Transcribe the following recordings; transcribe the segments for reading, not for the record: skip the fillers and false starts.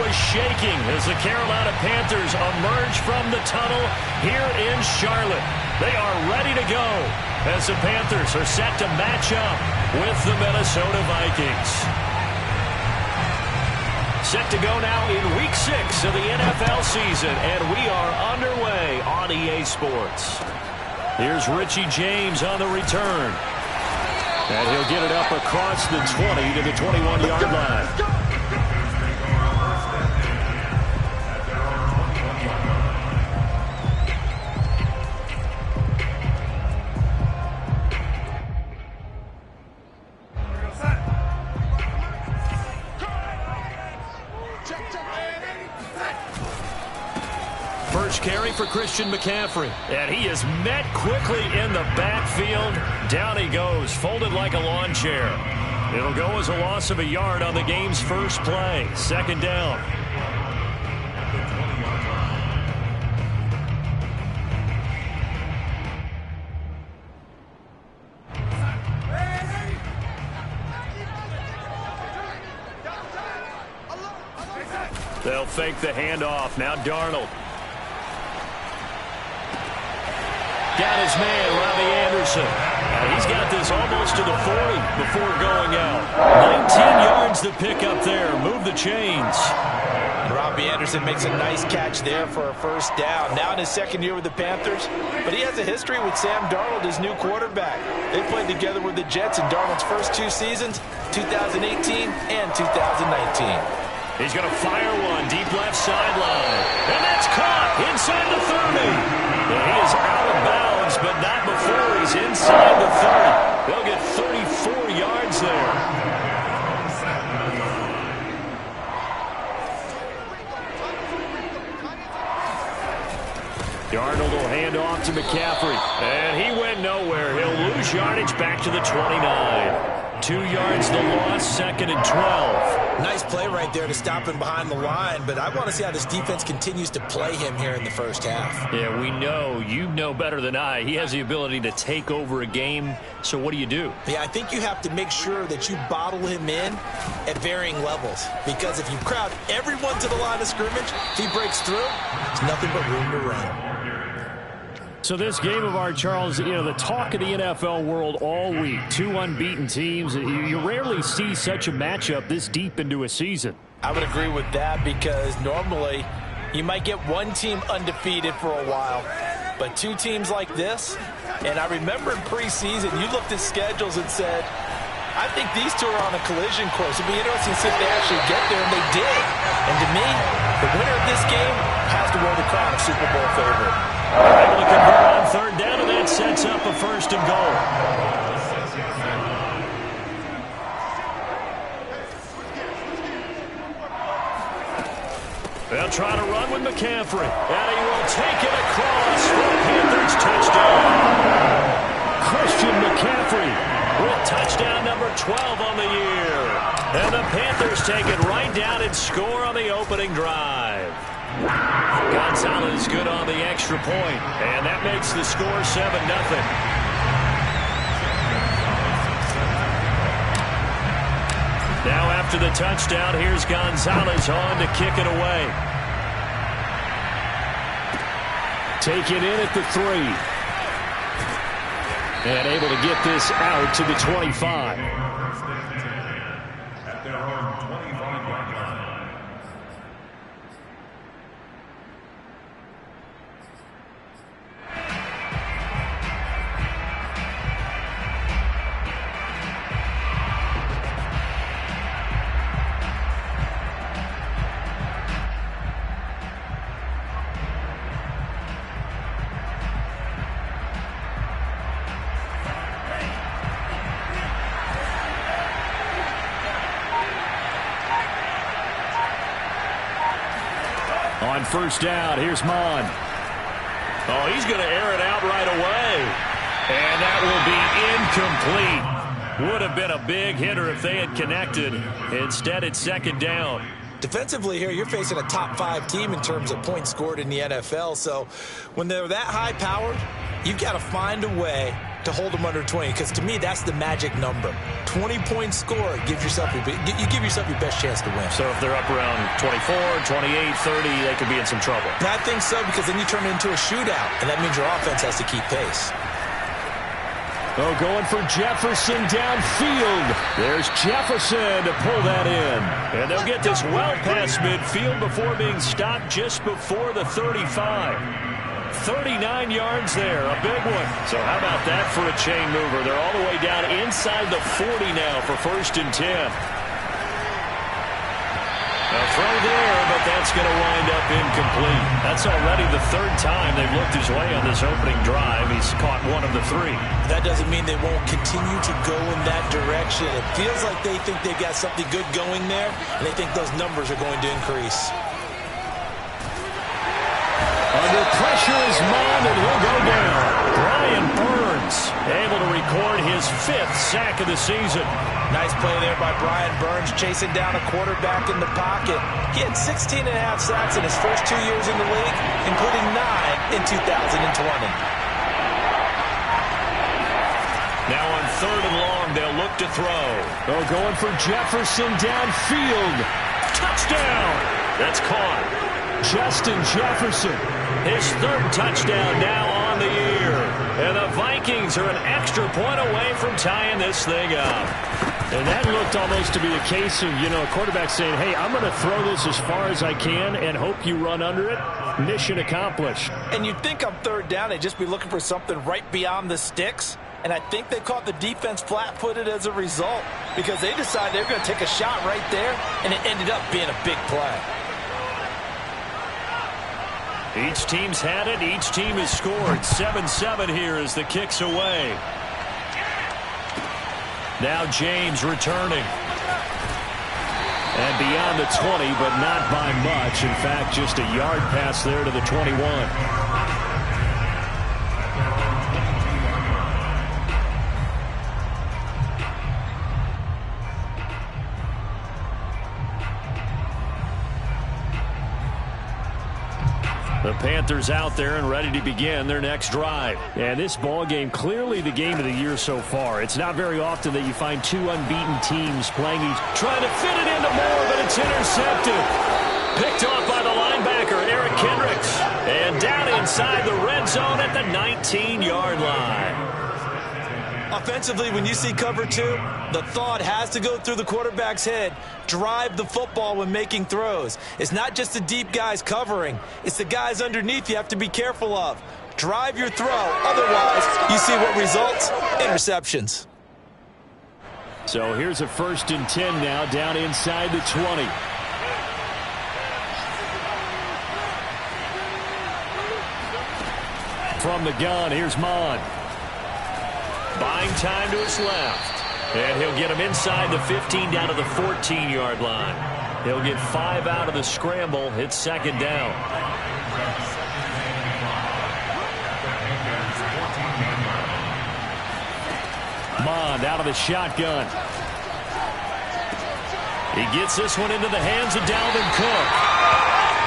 are shaking as the Carolina Panthers emerge from the tunnel here in Charlotte. They are ready to go as the Panthers are set to match up with the Minnesota Vikings. Set to go now in Week 6 of the NFL season, and we are underway on EA Sports. Here's Richie James on the return. And he'll get it up across the 20 to the 21-yard line. First carry for Christian McCaffrey. And he is met quickly in the backfield. Down he goes, folded like a lawn chair. It'll go as a loss of a yard on the game's first play. Second down. They'll fake the handoff. Now Darnold. Got his man, Robbie Anderson. And he's got this almost to the 40 before going out. 19 yards to pick up there. Move the chains. And Robbie Anderson makes a nice catch there for a first down. Now in his second year with the Panthers. But he has a history with Sam Darnold, his new quarterback. They played together with the Jets in Darnold's first two seasons, 2018 and 2019. He's going to fire one deep left sideline. And that's caught inside the 30. And he is out of bounds, but not before he's inside the 30. They'll get 34 yards there. Darnold will hand off to McCaffrey. And he went nowhere. He'll lose yardage back to the 29. 2 yards the loss, second and 12. Nice play right there to stop him behind the line, but I want to see how this defense continues to play him here in the first half. Yeah, we know. You know better than I. He has the ability to take over a game, so what do? Yeah, I think you have to make sure that you bottle him in at varying levels, because if you crowd everyone to the line of scrimmage, if he breaks through, there's nothing but room to run. So this game of art, Charles, the talk of the NFL world all week. Two unbeaten teams. You rarely see such a matchup this deep into a season. I would agree with that because normally you might get one team undefeated for a while. But two teams like this, and I remember in preseason you looked at schedules and said, I think these two are on a collision course. It'd be interesting to see if they actually get there, and they did. And to me, the winner of this game has to wear the crown of Super Bowl favorite. Able to convert on third down, and that sets up a first and goal. They'll try to run with McCaffrey, and he will take it across for the Panthers touchdown. Christian McCaffrey with touchdown number 12 on the year. And the Panthers take it right down and score on the opening drive. Gonzalez good on the extra point, and that makes the score 7-0. Now after the touchdown, here's Gonzalez on to kick it away. Take it in at the 3. And able to get this out to the 25. On first down, here's Mon. Oh, he's going to air it out right away. And that will be incomplete. Would have been a big hitter if they had connected. Instead, it's second down. Defensively here, you're facing a top 5 team in terms of points scored in the NFL. So when they're that high-powered, you've got to find a way to hold them under 20, because to me, that's the magic number. 20-point score, you give yourself your best chance to win. So if they're up around 24, 28, 30, they could be in some trouble. And I think so, because then you turn it into a shootout, and that means your offense has to keep pace. Oh, going for Jefferson downfield. There's Jefferson to pull that in. And they'll get this well past midfield before being stopped just before the 35. 39 yards there, a big one. So how about that for a chain mover? They're all the way down inside the 40 now for 1st and 10. A throw there, but that's going to wind up incomplete. That's already the 3rd time they've looked his way on this opening drive. He's caught 1 of the 3. That doesn't mean they won't continue to go in that direction. It feels like they think they've got something good going there, and they think those numbers are going to increase. Under pressure is Mond, and he'll go down. Brian Burns able to record his 5th sack of the season. Nice play there by Brian Burns, chasing down a quarterback in the pocket. He had 16.5 sacks in his first 2 years in the league, including 9 in 2020. Now on 3rd and long, they'll look to throw. Oh, going for Jefferson downfield. Touchdown! That's caught. Justin Jefferson, his 3rd touchdown now on the year. And the Vikings are an extra point away from tying this thing up. And that looked almost to be a case of, a quarterback saying, hey, I'm going to throw this as far as I can and hope you run under it. Mission accomplished. And you'd think on 3rd down, they'd just be looking for something right beyond the sticks. And I think they caught the defense flat-footed as a result, because they decided they were going to take a shot right there, and it ended up being a big play. Each team's had it. Each team has scored. 7-7 here as the kick's away. Now James returning. And beyond the 20, but not by much. In fact, just a yard pass there to the 21. The Panthers out there and ready to begin their next drive. And this ball game, clearly the game of the year so far. It's not very often that you find 2 unbeaten teams playing each, trying to fit it into Moore, but it's intercepted. Picked off by the linebacker, Eric Kendricks. And down inside the red zone at the 19-yard line. Offensively, when you see cover 2, the thought has to go through the quarterback's head. Drive the football when making throws. It's not just the deep guys covering. It's the guys underneath you have to be careful of. Drive your throw. Otherwise, you see what results? Interceptions. So here's a 1st and 10 now, down inside the 20. From the gun, here's Mond. Buying time to his left. And he'll get him inside the 15 down to the 14-yard line. He'll get 5 out of the scramble. It's 2nd down. Mond out of the shotgun. He gets this one into the hands of Dalvin Cook.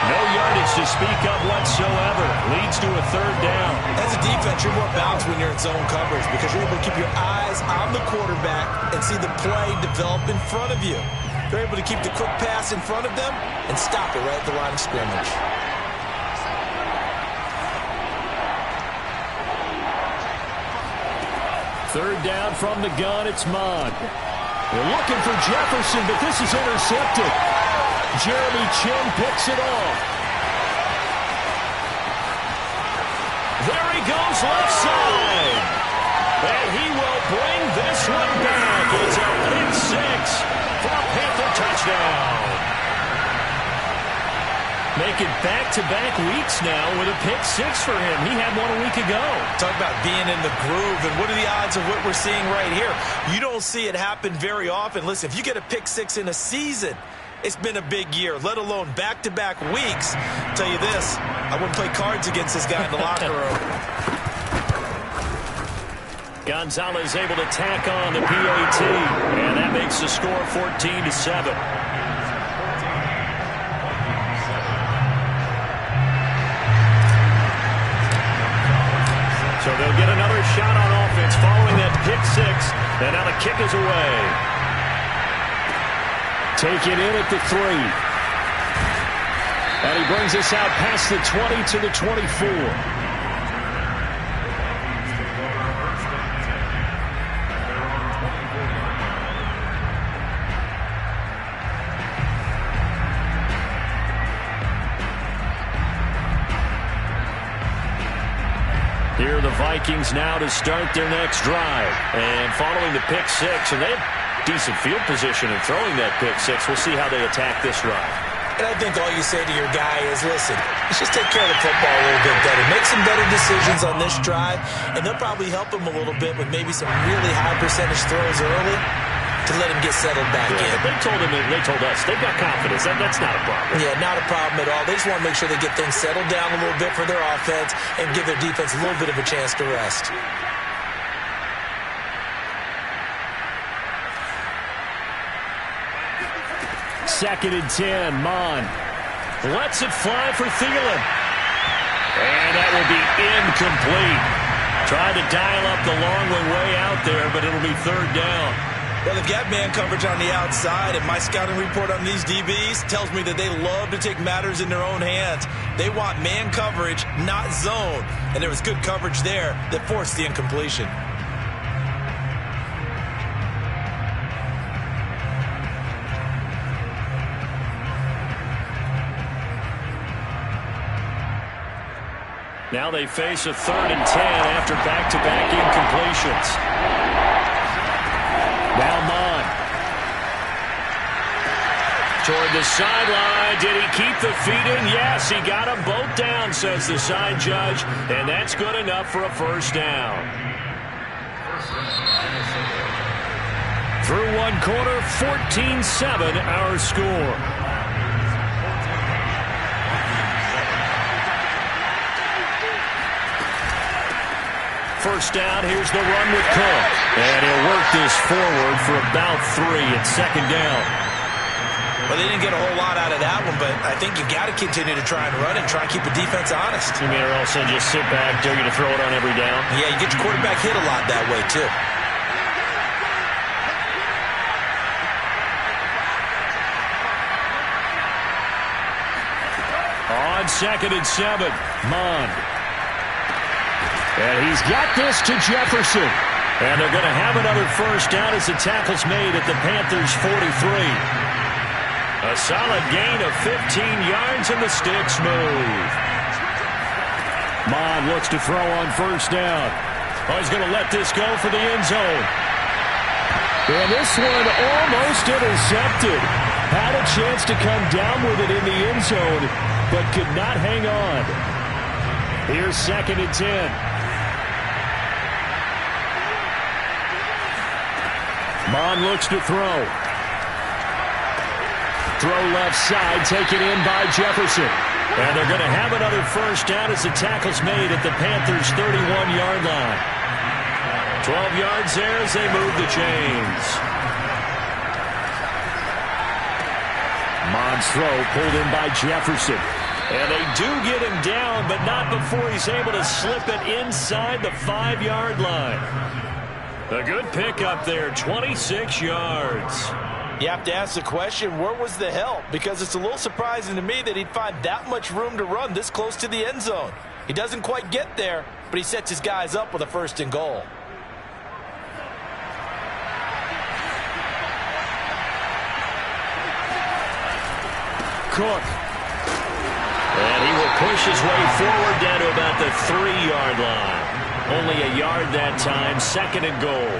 No yardage to speak of whatsoever. Leads to a 3rd down. As a defense, you're more balanced when you're in zone coverage because you're able to keep your eyes on the quarterback and see the play develop in front of you. You're able to keep the quick pass in front of them and stop it right at the line of scrimmage. Third down from the gun, it's Mond. They're looking for Jefferson, but this is intercepted. Jeremy Chinn picks it off. There he goes left side. And he will bring this one back. It's a pick 6 for a Panther touchdown. Making back-to-back weeks now with a pick 6 for him. He had one a week ago. Talk about being in the groove, and what are the odds of what we're seeing right here? You don't see it happen very often. Listen, if you get a pick 6 in a season, it's been a big year, let alone back-to-back weeks. I'll tell you this, I wouldn't play cards against this guy in the locker room. Gonzalez able to tack on the PAT, and that makes the score 14-7. So they'll get another shot on offense following that pick six. And now the kick is away. Taken in at the 3. And he brings us out past the 20 to the 24. Here are the Vikings now to start their next drive. And following the pick six, and they have decent field position in throwing that pick six. We'll see how they attack this drive. And I think all you say to your guy is, listen, let's just take care of the football a little bit better. Make some better decisions on this drive, and they'll probably help him a little bit with maybe some really high percentage throws early to let him get settled back in. They told us they've got confidence. That's not a problem. Yeah, not a problem at all. They just want to make sure they get things settled down a little bit for their offense and give their defense a little bit of a chance to rest. Second and 10, Mon lets it fly for Thielen. And that will be incomplete. Tried to dial up the long way out there, but it'll be third down. Well, they've got man coverage on the outside, and my scouting report on these DBs tells me that they love to take matters in their own hands. They want man coverage, not zone. And there was good coverage there that forced the incompletion. Now they face a 3rd and 10 after back-to-back incompletions. Now Mon. Toward the sideline. Did he keep the feet in? Yes, he got them both down, says the side judge. And that's good enough for a first down. Through one quarter, 14-7 our score. First down, here's the run with Cook. And he'll work this forward for about 3 at second down. Well, they didn't get a whole lot out of that one, but I think you got to continue to try and run and try and keep the defense honest. You mean, or else they'll just sit back, dare you to throw it on every down? Yeah, you get your quarterback hit a lot that way, too. On 2nd and 7, Mon. And he's got this to Jefferson. And they're going to have another first down as the tackle's made at the Panthers' 43. A solid gain of 15 yards and the sticks move. Mon looks to throw on first down. Oh, he's going to let this go for the end zone. And this one almost intercepted. Had a chance to come down with it in the end zone, but could not hang on. Here's 2nd and 10. Mon looks to throw. Throw left side, taken in by Jefferson. And they're going to have another first down as the tackle's made at the Panthers' 31-yard line. 12 yards there as they move the chains. Mon's throw pulled in by Jefferson. And they do get him down, but not before he's able to slip it inside the 5-yard line. A good pickup there, 26 yards. You have to ask the question, where was the help? Because it's a little surprising to me that he'd find that much room to run this close to the end zone. He doesn't quite get there, but he sets his guys up with a 1st and goal. Cook. And he will push his way forward down to about the 3-yard line. Only a yard that time, 2nd and goal.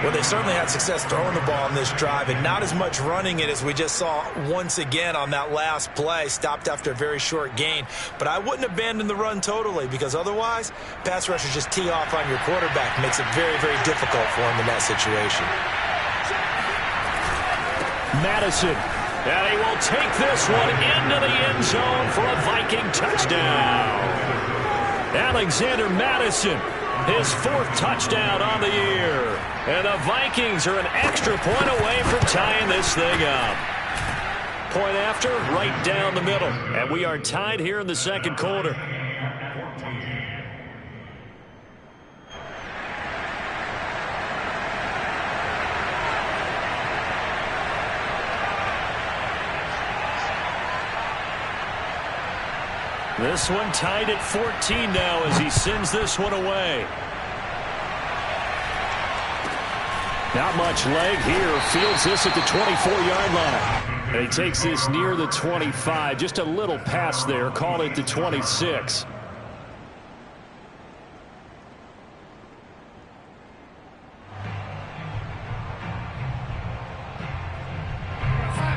Well, they certainly had success throwing the ball on this drive and not as much running it as we just saw once again on that last play. Stopped after a very short gain. But I wouldn't abandon the run totally because otherwise, pass rushers just tee off on your quarterback. Makes it very, very difficult for him in that situation. Madison. And he will take this one into the end zone for a Viking touchdown. Alexander Madison. His 4th touchdown on the year. And the Vikings are an extra point away from tying this thing up. Point after, right down the middle. And we are tied here in the 2nd quarter. This one tied at 14 now as he sends this one away. Not much leg here. Fields this at the 24-yard line. And he takes this near the 25. Just a little pass there. Call it the 26.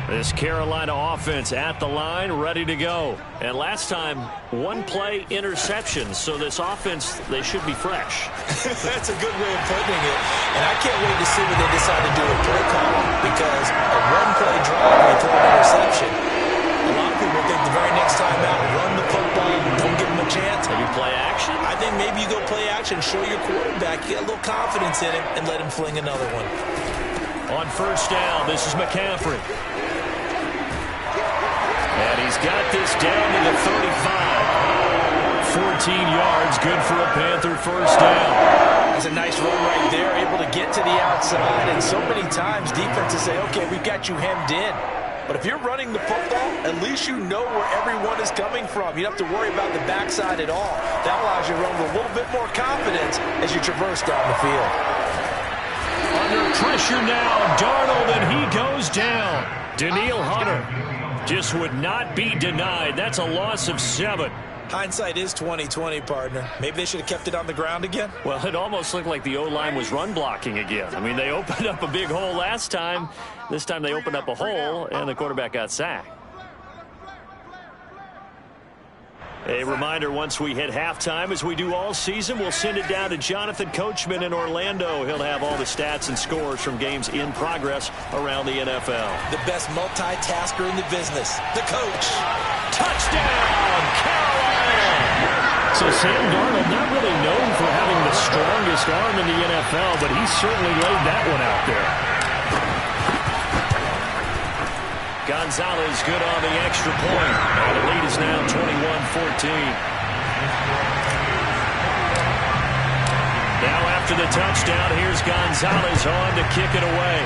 This Carolina offense at the line, ready to go. And last time, one-play interception. So this offense, they should be fresh. That's a good way of putting it. And I can't wait to see what they decide to do with play calling, because a one-play drive, they throw an interception. A lot of people think the very next time out, run the football, don't give them a chance. Maybe play action? I think maybe you go play action, show your quarterback, get a little confidence in him, and let him fling another one. On first down, this is McCaffrey. And he's got this down to the 35. 14 yards, good for a Panther first down. That's a nice run right there, able to get to the outside. And so many times defenses say, okay, we've got you hemmed in. But if you're running the football, at least you know where everyone is coming from. You don't have to worry about the backside at all. That allows you to run with a little bit more confidence as you traverse down the field. Under pressure now, Darnold, and he goes down. Danielle Hunter just would not be denied. That's a loss of 7. Hindsight is 20/20, partner. Maybe they should have kept it on the ground again. Well, it almost looked like the O-line was run blocking again. I mean, they opened up a big hole last time. This time they opened up a hole, and the quarterback got sacked. A reminder, once we hit halftime, as we do all season, we'll send it down to Jonathan Coachman in Orlando. He'll have all the stats and scores from games in progress around the NFL. The best multitasker in the business, the coach. Touchdown, Carolina! So Sam Darnold, not really known for having the strongest arm in the NFL, but he certainly laid that one out there. Gonzalez good on the extra point. And the lead is now 21-14. Now after the touchdown, here's Gonzalez on to kick it away.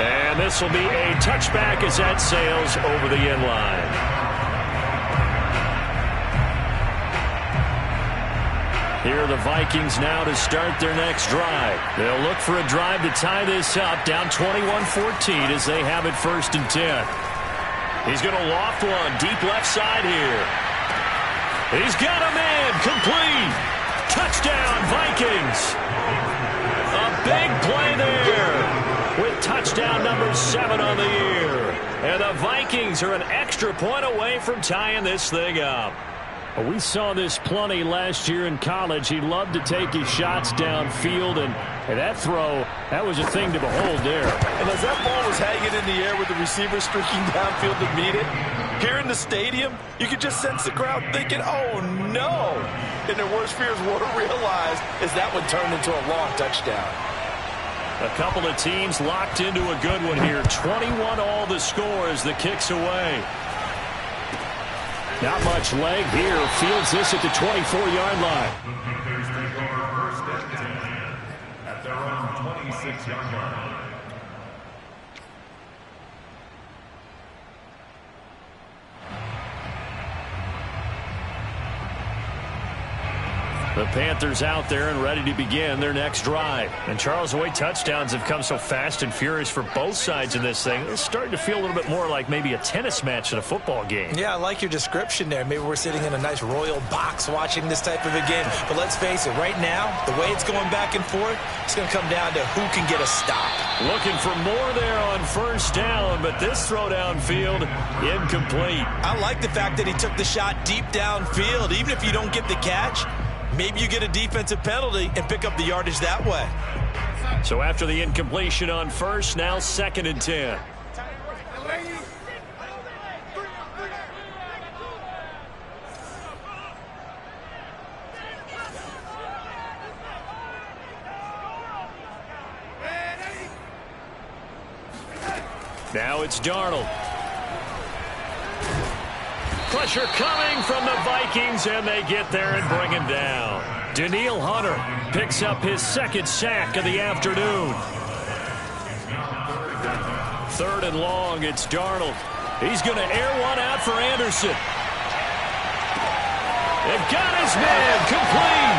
And this will be a touchback as that sails over the end line. Here are the Vikings now to start their next drive. They'll look for a drive to tie this up, down 21-14 as they have it 1st and 10. He's going to loft one, deep left side here. He's got a man, complete. Touchdown, Vikings. A big play there with touchdown number 7 on the year. And the Vikings are an extra point away from tying this thing up. Well, we saw this plenty last year in college. He loved to take his shots downfield, and that throw, that was a thing to behold there. And as that ball was hanging in the air with the receiver streaking downfield to meet it, here in the stadium, you could just sense the crowd thinking, oh, no. And their worst fears were realized as that one turned into a long touchdown. A couple of teams locked into a good one here. 21 all the score as the kick's away. Not much leg here. Fields this at the 24-yard line. At their own 26-yard line. The Panthers out there and ready to begin their next drive. And Charles, the way touchdowns have come so fast and furious for both sides in this thing, it's starting to feel a little bit more like maybe a tennis match in a football game. Yeah, I like your description there. Maybe we're sitting in a nice royal box watching this type of a game. But let's face it, right now, the way it's going back and forth, it's going to come down to who can get a stop. Looking for more there on first down, but this throw downfield, incomplete. I like the fact that he took the shot deep downfield. Even if you don't get the catch, maybe you get a defensive penalty and pick up the yardage that way. So after the incompletion on first, now 2nd and 10. Now it's Darnold. Pressure coming from the Vikings, and they get there and bring him down. Danielle Hunter picks up his 2nd sack of the afternoon. 3rd and long. It's Darnold. He's going to air one out for Anderson. They've got his man. Complete.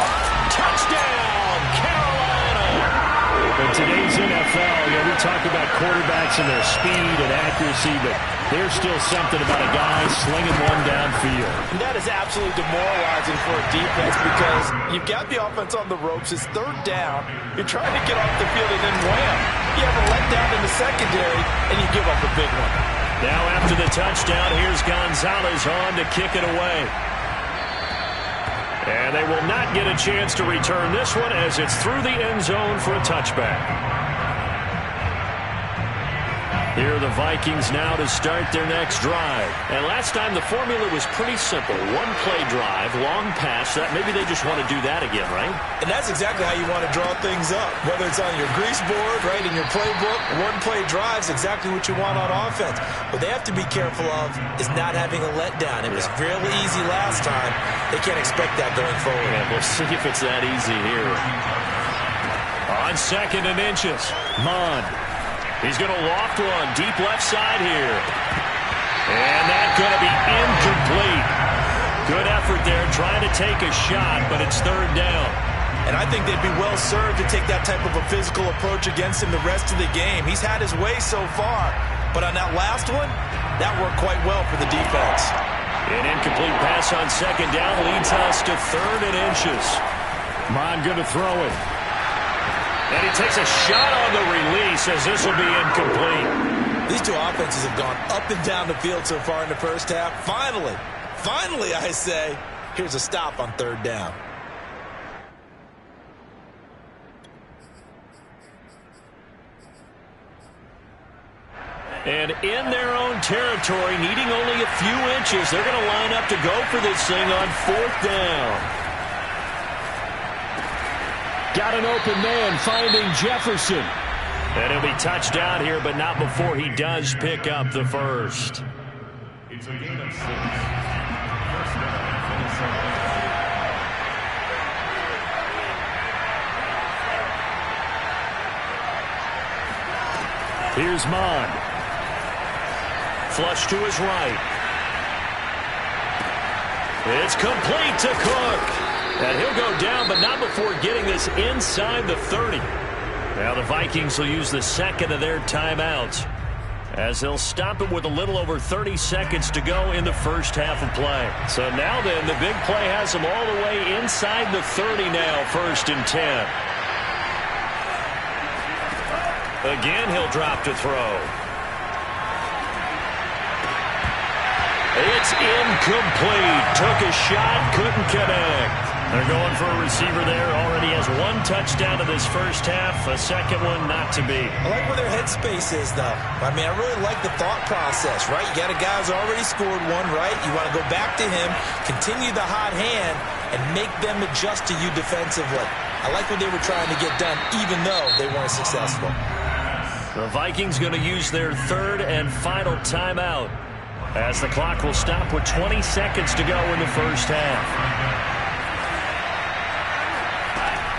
Touchdown, Carolina. In today's NFL, we talk about quarterbacks and their speed and accuracy, but there's still something about a guy slinging one downfield. And that is absolutely demoralizing for a defense because you've got the offense on the ropes. It's 3rd down. You're trying to get off the field, and then wham, you have a letdown in the secondary, and you give up a big one. Now after the touchdown, here's Gonzalez on to kick it away. And they will not get a chance to return this one as it's through the end zone for a touchback. Here are the Vikings now to start their next drive. And last time the formula was pretty simple. 1-play drive, long pass. That maybe they just want to do that again, right? And that's exactly how you want to draw things up. Whether it's on your grease board, right, in your playbook, 1-play drives exactly what you want on offense. What they have to be careful of is not having a letdown. It was really easy last time. They can't expect that going forward. Yeah, we'll see if it's that easy here. On 2nd and inches, Mond. He's going to loft one deep left side here. And that's going to be incomplete. Good effort there trying to take a shot, but it's 3rd down. And I think they'd be well served to take that type of a physical approach against him the rest of the game. He's had his way so far, but on that last one, that worked quite well for the defense. An incomplete pass on 2nd down leads us to 3rd and inches. Mond going to throw it. And he takes a shot on the release as this will be incomplete. These two offenses have gone up and down the field so far in the first half. Finally, I say, here's a stop on 3rd down. And in their own territory, needing only a few inches, they're going to line up to go for this thing on 4th down. Got an open man finding Jefferson. And he'll be touchdown here, but not before he does pick up the first. It's a gain of 6. First down, Minnesota. Here's Mond. Flush to his right. It's complete to Cook. And he'll go down, but not before getting this inside the 30. Now the Vikings will use the 2nd of their timeouts as they'll stop it with a little over 30 seconds to go in the first half of play. So now then, the big play has them all the way inside the 30 now, 1st and 10. Again, he'll drop to throw. It's incomplete. Took a shot, couldn't connect. They're going for a receiver there. Already has 1 touchdown to this first half. A 2nd one not to be. I like where their headspace is, though. I mean, I really like the thought process, right? You got a guy who's already scored one, right? You want to go back to him, continue the hot hand, and make them adjust to you defensively. I like what they were trying to get done, even though they weren't successful. The Vikings going to use their 3rd and final timeout as the clock will stop with 20 seconds to go in the first half.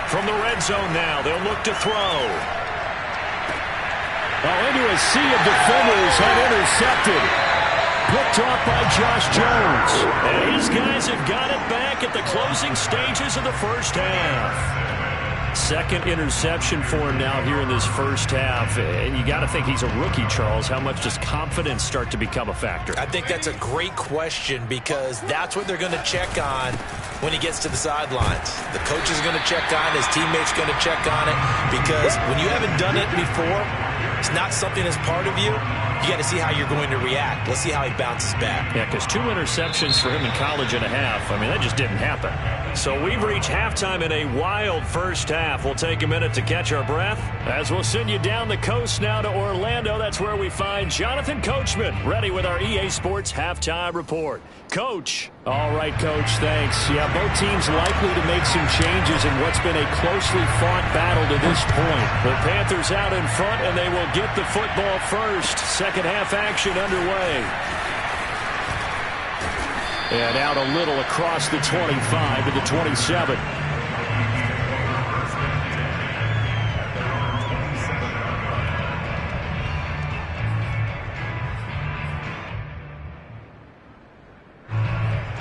From the red zone now, they'll look to throw. Well, into a sea of defenders and intercepted. Picked off by Josh Jones. And his guys have got it back at the closing stages of the first half. 2nd interception for him now here in this first half. And you got to think he's a rookie, Charles. How much does confidence start to become a factor? I think that's a great question because that's what they're going to check on when he gets to the sidelines. The coach is going to check on it. His teammates going to check on it because when you haven't done it before, it's not something that's part of you. You got to see how you're going to react. Let's see how he bounces back. Yeah, because 2 interceptions for him in college and a half. I mean, that just didn't happen. So we've reached halftime in a wild first half. We'll take a minute to catch our breath as we'll send you down the coast now to Orlando. That's where we find Jonathan Coachman ready with our EA Sports Halftime Report. Coach. All right, Coach, thanks. Yeah, both teams likely to make some changes in what's been a closely fought battle to this point. The Panthers out in front, and they will get the football first. Second half action underway. And out a little across the 25 to the 27.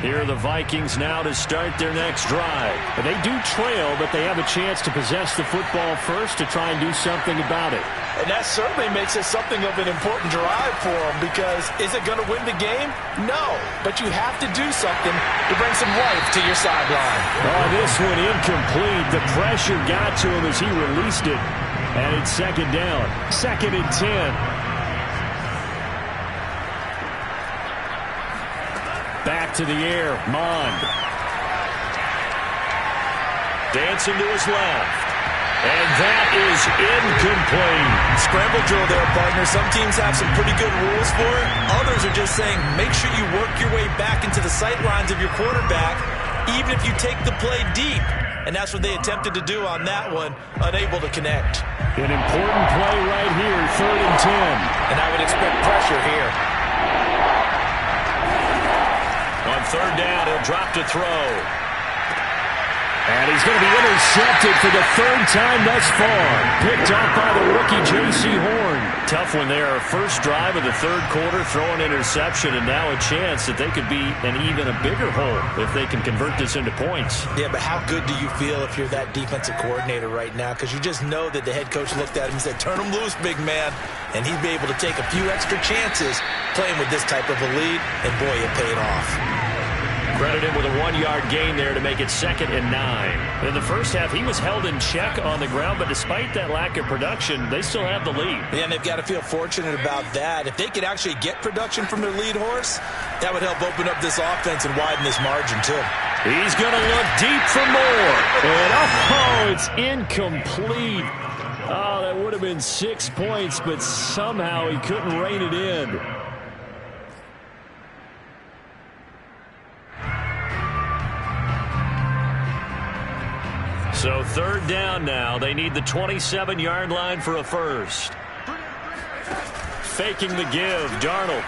Here are the Vikings now to start their next drive. They do trail, but they have a chance to possess the football first to try and do something about it. And that certainly makes it something of an important drive for them, because is it going to win the game? No, but you have to do something to bring some life to your sideline. Oh, this one incomplete. The pressure got to him as he released it. And it's second down. 2nd and 10. Back to the air. Mond. Dancing to his left. And that is incomplete. Scramble drill there, partner. Some teams have some pretty good rules for it. Others are just saying make sure you work your way back into the sight lines of your quarterback, even if you take the play deep. And that's what they attempted to do on that one, unable to connect. An important play right here, 3rd and 10. And I would expect pressure here. On 3rd down, he'll drop to throw. And he's going to be intercepted for the 3rd time thus far. Picked off by the rookie, J.C. Horn. Tough one there. First drive of the 3rd quarter, throwing interception, and now a chance that they could be an even a bigger hole if they can convert this into points. Yeah, but how good do you feel if you're that defensive coordinator right now? Because you just know that the head coach looked at him and said, turn him loose, big man. And he'd be able to take a few extra chances playing with this type of a lead, and boy, it paid off. Credit him with a 1-yard gain there to make it 2nd and 9. In the first half, he was held in check on the ground, but despite that lack of production, they still have the lead. Yeah, and they've got to feel fortunate about that. If they could actually get production from their lead horse, that would help open up this offense and widen this margin, too. He's going to look deep for more. And oh, it's incomplete. Oh, that would have been 6 points, but somehow he couldn't rein it in. So 3rd down now. They need the 27-yard line for a first. Faking the give, Darnold.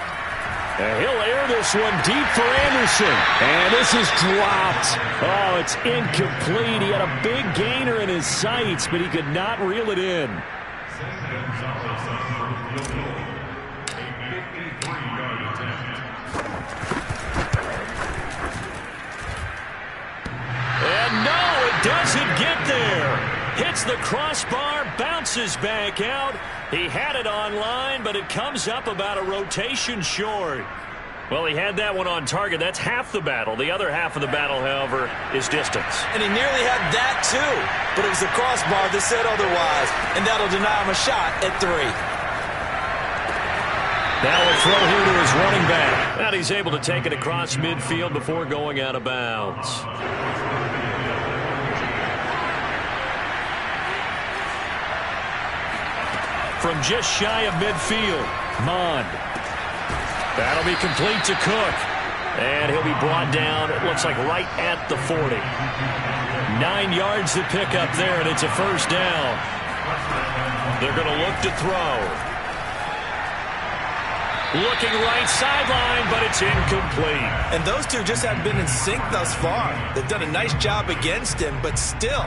And he'll air this one deep for Anderson. And this is dropped. Oh, it's incomplete. He had a big gainer in his sights, but he could not reel it in. And no, it doesn't get there. Hits the crossbar, bounces back out. He had it on line, but it comes up about a rotation short. Well, he had that one on target. That's half the battle. The other half of the battle, however, is distance. And he nearly had that, too. But it was the crossbar that said otherwise, and that'll deny him a shot at 3. Now a throw here to his running back. And he's able to take it across midfield before going out of bounds. From just shy of midfield, Mond. That'll be complete to Cook. And he'll be brought down, it looks like right at the 40. 9 yards to pick up there, and it's a first down. They're going to look to throw. Looking right sideline, but it's incomplete. And those two just haven't been in sync thus far. They've done a nice job against him, but still,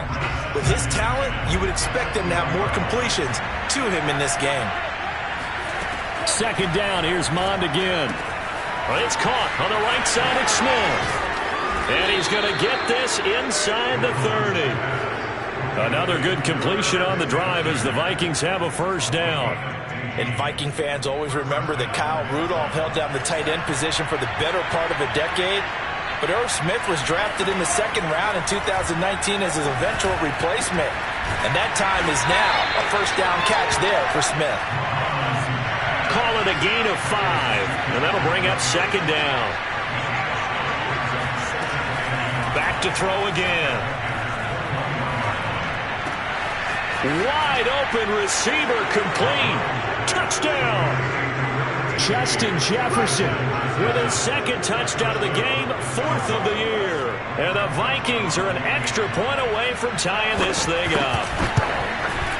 with his talent, you would expect them to have more completions to him in this game. 2nd down, here's Mond again. Well, it's caught on the right side of Smith. And he's going to get this inside the 30. Another good completion on the drive as the Vikings have a first down. And Viking fans always remember that Kyle Rudolph held down the tight end position for the better part of a decade. But Irv Smith was drafted in the 2nd round in 2019 as his eventual replacement. And that time is now a first down catch there for Smith. Call it a gain of 5. And that'll bring up 2nd down. Back to throw again. Wide open receiver complete. Touchdown. Justin Jefferson with his 2nd touchdown of the game, 4th of the year. And the Vikings are an extra point away from tying this thing up.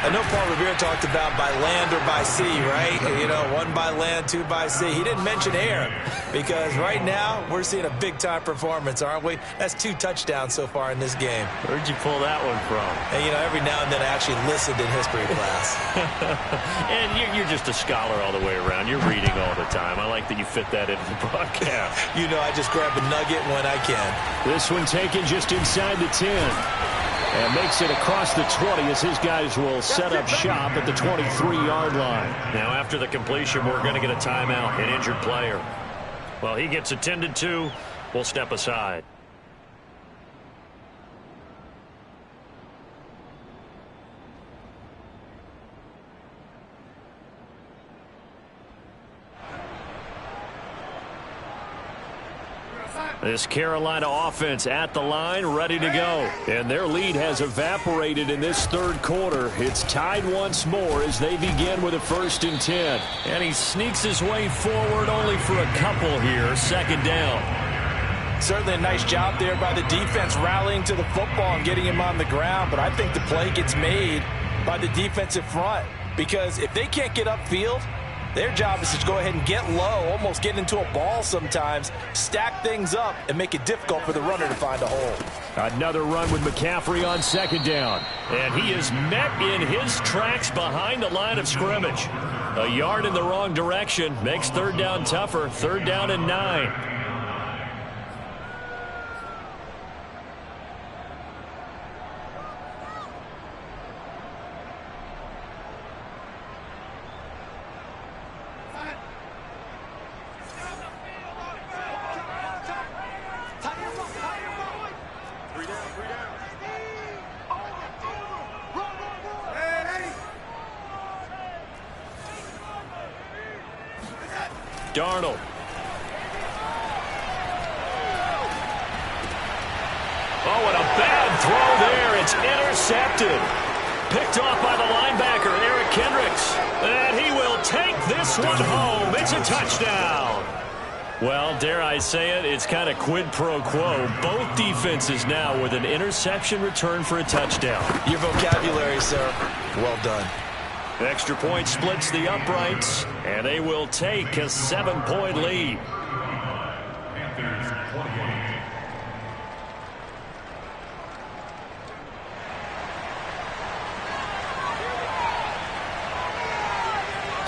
I know Paul Revere talked about by land or by sea, right? You know, 1 by land, 2 by sea. He didn't mention air because right now we're seeing a big-time performance, aren't we? That's 2 touchdowns so far in this game. Where'd you pull that one from? And, you know, every now and then I actually listened in history class. And you're just a scholar all the way around. You're reading all the time. I like that you fit that into the broadcast. You know, I just grab a nugget when I can. This one taken just inside the 10. And makes it across the 20 as his guys will set up shop at the 23-yard line. Now, after the completion, we're going to get a timeout, an injured player. Well, he gets attended to. We'll step aside. This Carolina offense at the line, ready to go. And their lead has evaporated in this third quarter. It's tied once more as they begin with a 1st and 10. And he sneaks his way forward only for a couple here. 2nd down. Certainly a nice job there by the defense rallying to the football and getting him on the ground. But I think the play gets made by the defensive front. Because if they can't get upfield, their job is to go ahead and get low, almost get into a ball sometimes, stack things up, and make it difficult for the runner to find a hole. Another run with McCaffrey on 2nd down. And he is met in his tracks behind the line of scrimmage. A yard in the wrong direction makes 3rd down tougher. 3rd down and 9. Darnold. Oh, and a bad throw there. It's intercepted. Picked off by the linebacker, Eric Kendricks. And he will take this one home. It's a touchdown. Well, dare I say it, it's kind of quid pro quo. Both defenses now with an interception return for a touchdown. Your vocabulary, sir. Well done. Extra point splits the uprights, and they will take a 7-point lead. Panthers 28.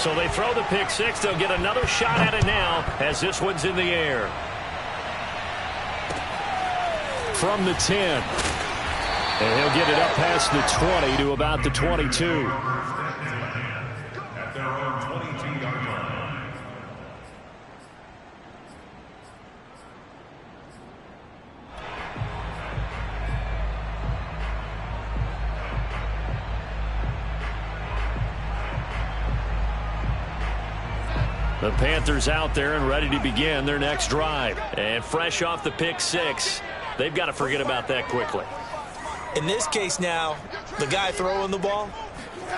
So they throw the pick 6. They'll get another shot at it now as this one's in the air. From the 10. And he'll get it up past the 20 to about the 22. At their own 22-yard line. The Panthers out there and ready to begin their next drive. And fresh off the pick 6, they've got to forget about that quickly. In this case now, the guy throwing the ball,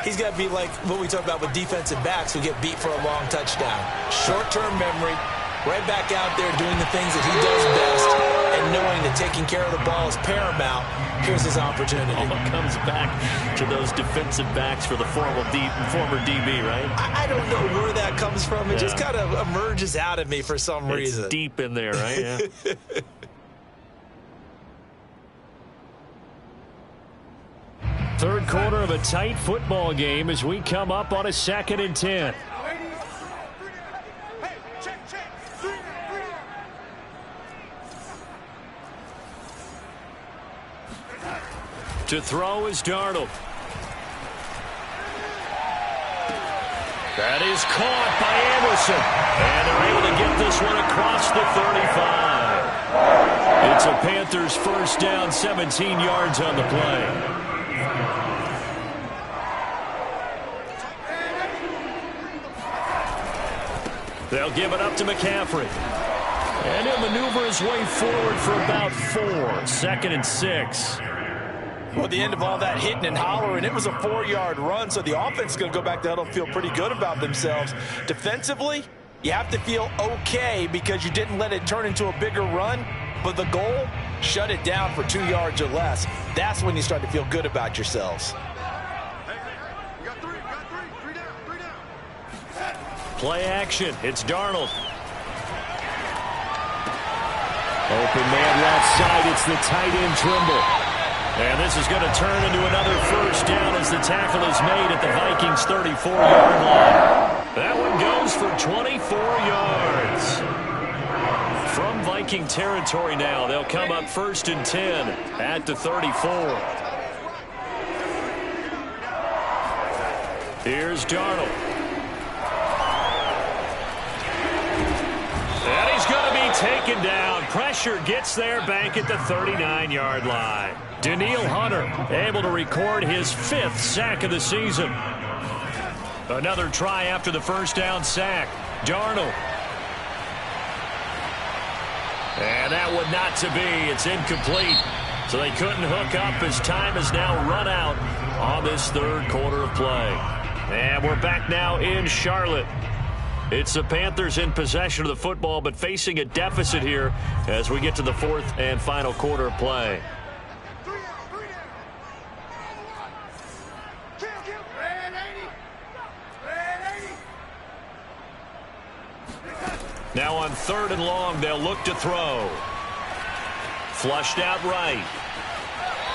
he's got to be like what we talk about with defensive backs who get beat for a long touchdown. Short-term memory, right back out there doing the things that he does best, and knowing that taking care of the ball is paramount. Here's his opportunity. All comes back to those defensive backs for the former DB, right? I don't know where that comes from. It just kind of emerges out of me for some reason. It's deep in there, right? Yeah. Third quarter of a tight football game as we come up on a 2nd and 10. To throw is Darnold. That is caught by Anderson. And they're able to get this one across the 35. It's a Panthers 1st down, 17 yards on the play. They'll give it up to McCaffrey. And he'll maneuver his way forward for about 4. 2nd and 6. Well, at the end of all that hitting and hollering, it was a 4-yard run, so the offense is going to go back to huddle and feel pretty good about themselves. Defensively, you have to feel okay because you didn't let it turn into a bigger run, but the goal, shut it down for 2 yards or less. That's when you start to feel good about yourselves. Play action. It's Darnold. Open man left side. It's the tight end Trimble. And this is going to turn into another first down as the tackle is made at the Vikings' 34-yard line. That one goes for 24 yards. From Viking territory now, they'll come up 1st and 10 at the 34. Here's Darnold. And he's going to be taken down. Pressure gets there back at the 39-yard line. Danielle Hunter able to record his 5th sack of the season. Another try after the first down sack. Darnold. And that would not to be. It's incomplete. So they couldn't hook up as time has now run out on this 3rd quarter of play. And we're back now in Charlotte. It's the Panthers in possession of the football, but facing a deficit here as we get to the 4th and final quarter of play. Now on 3rd and long, they'll look to throw. Flushed out right.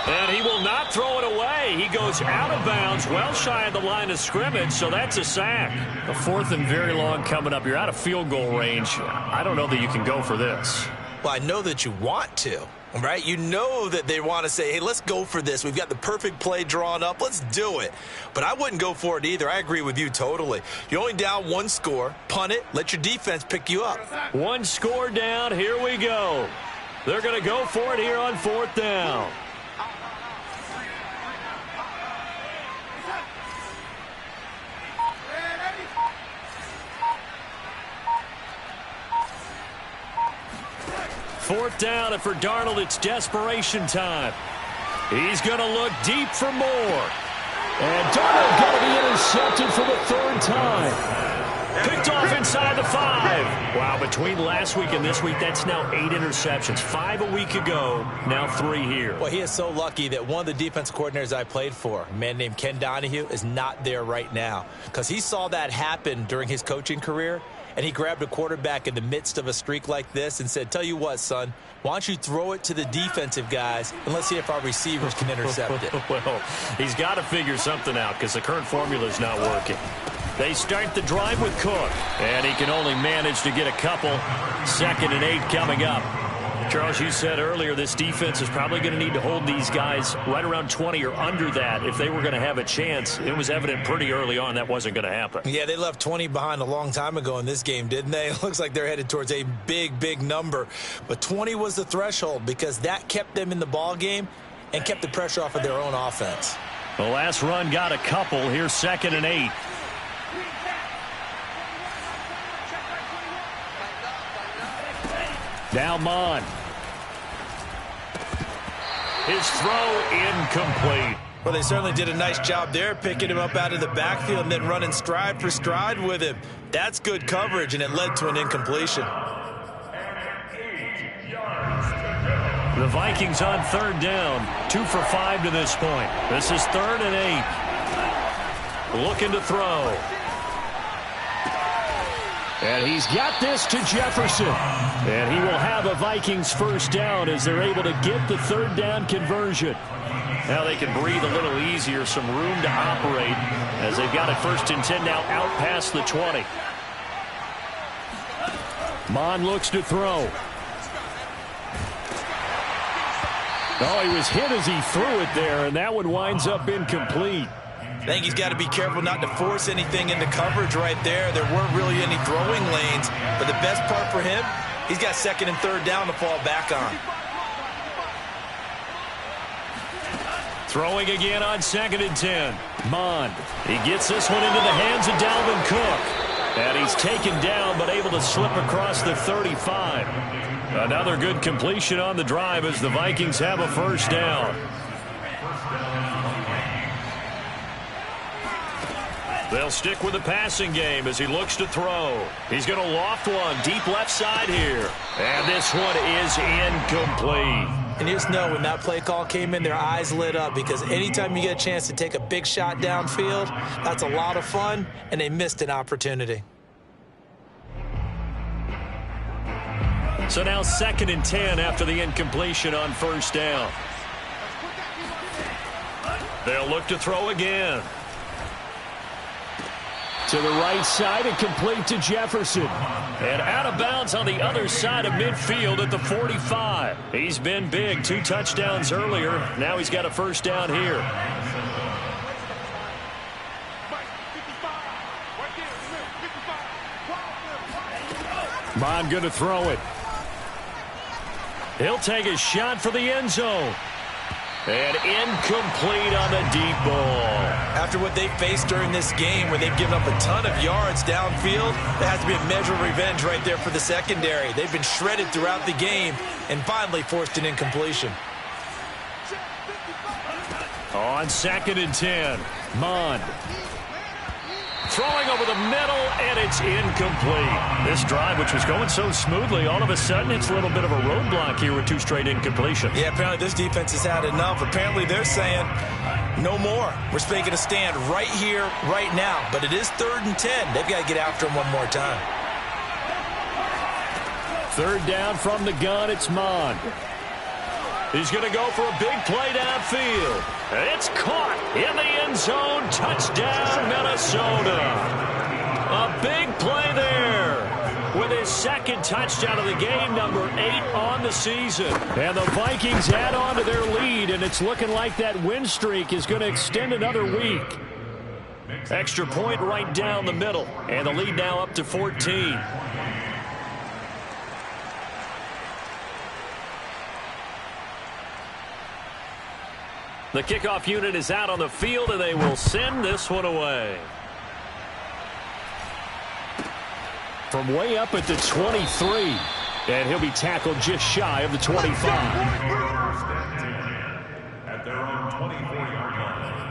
And he will not throw it away. He goes out of bounds, well shy of the line of scrimmage, so that's a sack. A 4th and very long coming up. You're out of field goal range. I don't know that you can go for this. Well, I know that you want to, right? You know that they want to say, hey, let's go for this. We've got the perfect play drawn up. Let's do it. But I wouldn't go for it either. I agree with you totally. You're only down 1 score. Punt it. Let your defense pick you up. 1 score down. Here we go. They're going to go for it here on 4th down. Fourth down, and for Darnold, it's desperation time. He's going to look deep for more. And Darnold going to be intercepted for the 3rd time. Picked off inside the 5. Wow, between last week and this week, that's now 8 interceptions. 5 a week ago, now 3 here. Well, he is so lucky that one of the defensive coordinators I played for, a man named Ken Donahue, is not there right now. Because he saw that happen during his coaching career, and he grabbed a quarterback in the midst of a streak like this and said, tell you what, son, why don't you throw it to the defensive guys, and let's see if our receivers can intercept it. Well, he's got to figure something out because the current formula is not working. They start the drive with Cook, and he can only manage to get a couple. 2nd and 8 coming up. Charles, you said earlier this defense is probably going to need to hold these guys right around 20 or under that if they were going to have a chance. It was evident pretty early on that wasn't going to happen. Yeah, they left 20 behind a long time ago in this game, didn't they? It looks like they're headed towards a big, big number. But 20 was the threshold because that kept them in the ball game and kept the pressure off of their own offense. The last run got a couple. Here's 2nd and 8. Now Mon. His throw incomplete. Well, they certainly did a nice job there, picking him up out of the backfield and then running stride for stride with him. That's good coverage, and it led to an incompletion. The Vikings on 3rd down. 2 for 5 to this point. This is 3rd and 8. Looking to throw. And he's got this to Jefferson. And he will have a Vikings 1st down as they're able to get the 3rd down conversion. Now they can breathe a little easier, some room to operate as they've got it 1st and 10 now out past the 20. Mon looks to throw. Oh, he was hit as he threw it there, and that one winds up incomplete. I think he's got to be careful not to force anything into coverage right there. There weren't really any throwing lanes, but the best part for him, he's got 2nd and 3rd down to fall back on. Throwing again on 2nd and 10. Mon. He gets this one into the hands of Dalvin Cook. And he's taken down but able to slip across the 35. Another good completion on the drive as the Vikings have a 1st down. They'll stick with the passing game as he looks to throw. He's going to loft one deep left side here. And this one is incomplete. And you just know when that play call came in, their eyes lit up because anytime you get a chance to take a big shot downfield, that's a lot of fun, and they missed an opportunity. So now 2nd and 10 after the incompletion on first down. They'll look to throw again. To the right side and complete to Jefferson. And out of bounds on the other side of midfield at the 45. He's been big. 2 touchdowns earlier. Now he's got a first down here. Bond going to throw it. He'll take a shot for the end zone. And incomplete on the deep ball. After what they faced during this game where they've given up a ton of yards downfield, there has to be a measure of revenge right there for the secondary. They've been shredded throughout the game and finally forced an incompletion. On 2nd and 10, Mond. Throwing over the middle, and it's incomplete. This drive, which was going so smoothly, all of a sudden it's a little bit of a roadblock here with 2 straight incompletions. Yeah, apparently this defense has had enough. Apparently they're saying, no more. We're making a stand right here, right now. But it is 3rd and 10. They've got to get after him one more time. 3rd down from the gun, it's Mond. He's going to go for a big play downfield. It's caught in the end zone. Touchdown, Minnesota. A big play there with his 2nd touchdown of the game, number 8 on the season. And the Vikings add on to their lead, and it's looking like that win streak is going to extend another week. Extra point right down the middle, and the lead now up to 14. The kickoff unit is out on the field, and they will send this one away. From way up at the 23, and he'll be tackled just shy of the 25. At their own 24-yard line.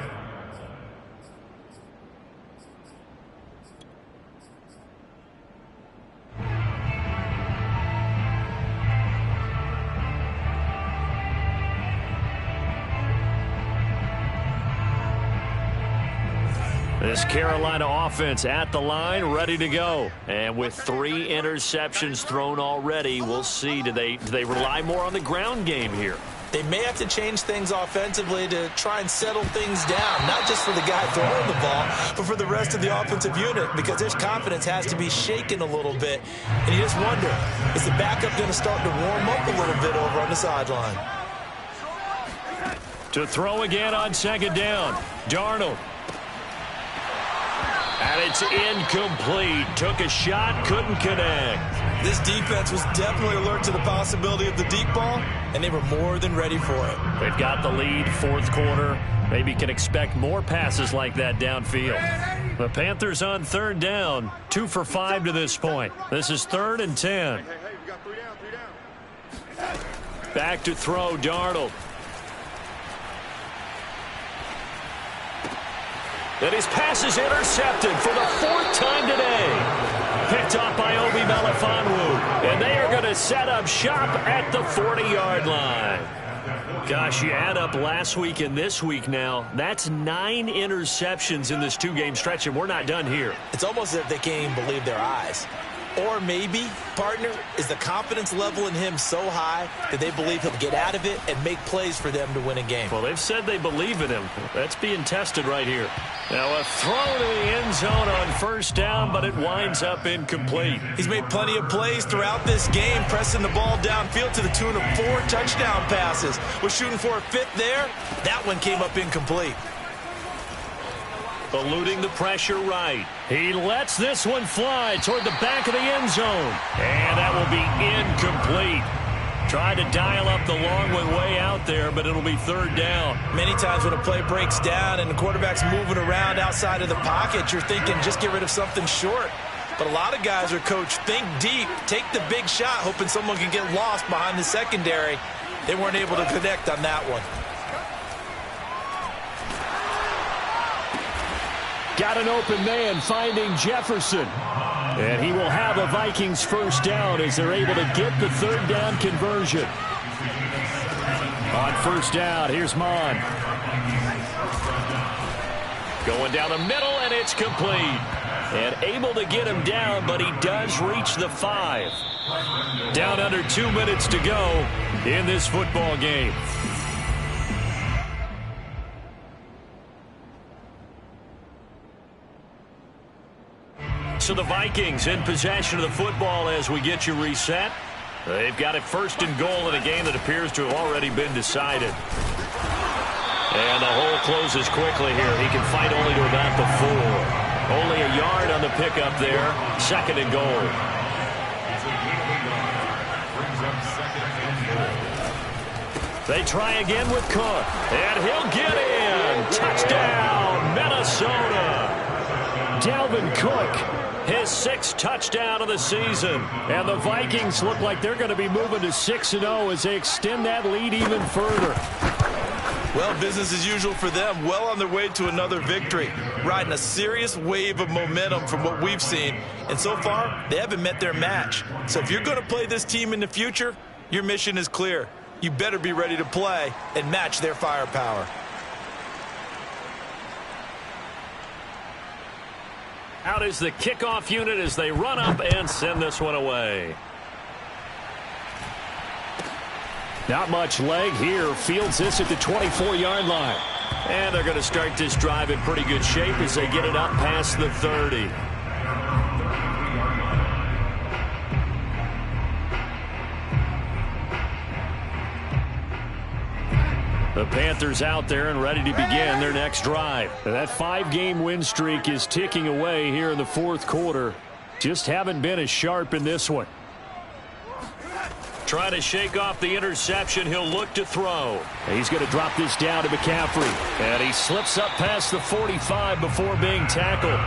This Carolina offense at the line, ready to go. And with 3 interceptions thrown already, we'll see. Do they rely more on the ground game here? They may have to change things offensively to try and settle things down, not just for the guy throwing the ball, but for the rest of the offensive unit, because their confidence has to be shaken a little bit. And you just wonder, is the backup going to start to warm up a little bit over on the sideline? To throw again on 2nd down, Darnold. And it's incomplete. Took a shot, couldn't connect. This defense was definitely alert to the possibility of the deep ball, and they were more than ready for it. They've got the lead, 4th quarter. Maybe can expect more passes like that downfield. The Panthers on 3rd down, 2 for 5 to this point. This is 3rd and 10. Back to throw, Darnold. And his pass is intercepted for the 4th time today. Picked off by Obi Melifonwu. And they are going to set up shop at the 40-yard line. Gosh, you add up last week and this week now. That's 9 interceptions in this 2-game stretch, and we're not done here. It's almost as if they can't even believe their eyes. Or maybe, partner, is the confidence level in him so high that they believe he'll get out of it and make plays for them to win a game. Well, they've said they believe in him. That's being tested right here. Now a throw to the end zone on 1st down, but it winds up incomplete. He's made plenty of plays throughout this game, pressing the ball downfield to the tune of 4 touchdown passes. Was shooting for a 5th there. That one came up incomplete. Eluding the pressure right. He lets this one fly toward the back of the end zone. And that will be incomplete. Tried to dial up the long one way out there, but it'll be 3rd down. Many times when a play breaks down and the quarterback's moving around outside of the pocket, you're thinking just get rid of something short. But a lot of guys are coached, think deep, take the big shot, hoping someone can get lost behind the secondary. They weren't able to connect on that one. Got an open man finding Jefferson. And he will have a Vikings 1st down as they're able to get the 3rd down conversion. On 1st down, here's Mond. Going down the middle, and it's complete. And able to get him down, but he does reach the 5. Down under 2 minutes to go in this football game. So the Vikings in possession of the football as we get you reset. They've got it 1st and goal in a game that appears to have already been decided. And the hole closes quickly here. He can fight only to about the 4. Only a yard on the pickup there. 2nd and goal. They try again with Cook. And he'll get in. Touchdown, Minnesota. Dalvin Cook, his 6th touchdown of the season. And the Vikings look like they're going to be moving to 6-0 as they extend that lead even further. Well, business as usual for them. Well on their way to another victory. Riding a serious wave of momentum from what we've seen. And so far, they haven't met their match. So if you're going to play this team in the future, your mission is clear. You better be ready to play and match their firepower. Out is the kickoff unit as they run up and send this one away. Not much leg here. Fields this at the 24-yard line. And they're going to start this drive in pretty good shape as they get it up past the 30. The Panthers out there and ready to begin their next drive. That 5-game win streak is ticking away here in the 4th quarter. Just haven't been as sharp in this one. Trying to shake off the interception. He'll look to throw. He's going to drop this down to McCaffrey. And he slips up past the 45 before being tackled.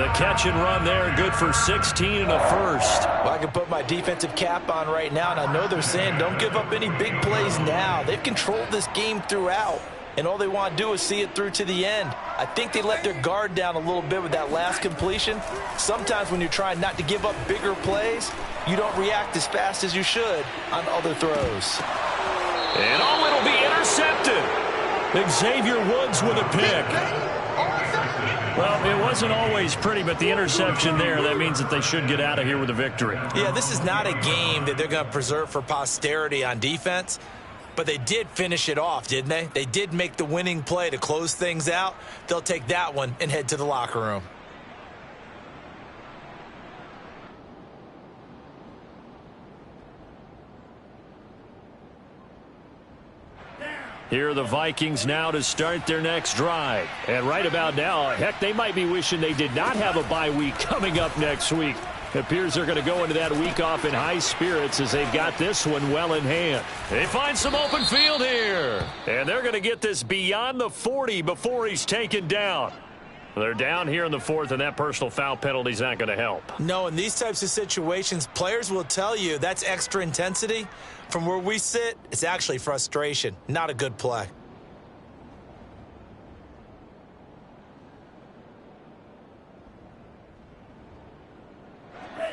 The catch and run there, good for 16 and a first. Well, I can put my defensive cap on right now, and I know they're saying don't give up any big plays now. They've controlled this game throughout, and all they want to do is see it through to the end. I think they let their guard down a little bit with that last completion. Sometimes when you're trying not to give up bigger plays, you don't react as fast as you should on other throws. And it'll be intercepted. Xavier Woods with a pick. Well, it wasn't always pretty, but the interception there, that means that they should get out of here with a victory. Yeah, this is not a game that they're going to preserve for posterity on defense, but they did finish it off, didn't they? They did make the winning play to close things out. They'll take that one and head to the locker room. Here are the Vikings now to start their next drive. And right about now, heck, they might be wishing they did not have a bye week coming up next week. It appears they're going to go into that week off in high spirits as they've got this one well in hand. They find some open field here. And they're going to get this beyond the 40 before he's taken down. They're down here in the 4th, and that personal foul penalty is not going to help. No, in these types of situations, players will tell you that's extra intensity. From where we sit, it's actually frustration, not a good play.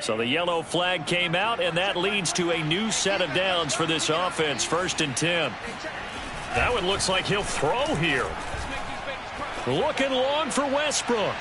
So the yellow flag came out, and that leads to a new set of downs for this offense. 1st and 10. That one looks like he'll throw here. Looking long for Westbrook.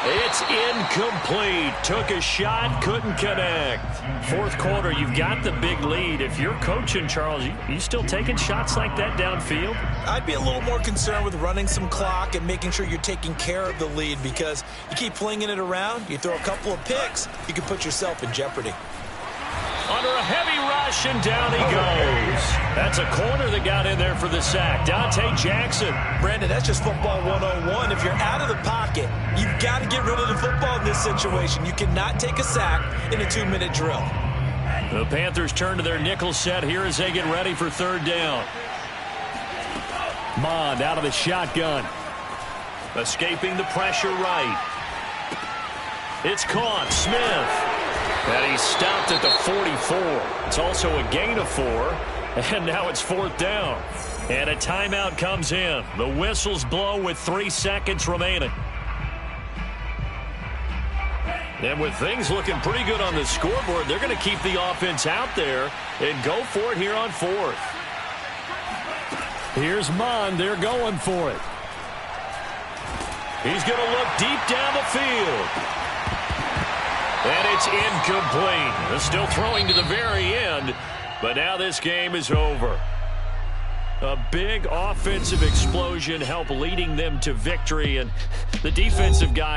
It's incomplete. Took a shot, couldn't connect. 4th quarter, you've got the big lead. If you're coaching, Charles, you still taking shots like that downfield? I'd be a little more concerned with running some clock and making sure you're taking care of the lead, because you keep flinging it around, you throw a couple of picks, you can put yourself in jeopardy. Under a heavy rush, and down he goes. That's a corner that got in there for the sack. Dante Jackson. Brandon, that's just football 101. If you're out of the pocket, you've got to get rid of the football in this situation. You cannot take a sack in a 2-minute drill. The Panthers turn to their nickel set here as they get ready for 3rd down. Mond out of the shotgun. Escaping the pressure right. It's caught. Smith. And he's stopped at the 44. It's also a gain of 4. And now it's 4th down. And a timeout comes in. The whistles blow with 3 seconds remaining. And with things looking pretty good on the scoreboard, they're going to keep the offense out there and go for it here on 4th. Here's Mond. They're going for it. He's going to look deep down the field. And it's incomplete. They're still throwing to the very end, but now this game is over. A big offensive explosion helped leading them to victory, and the defensive guy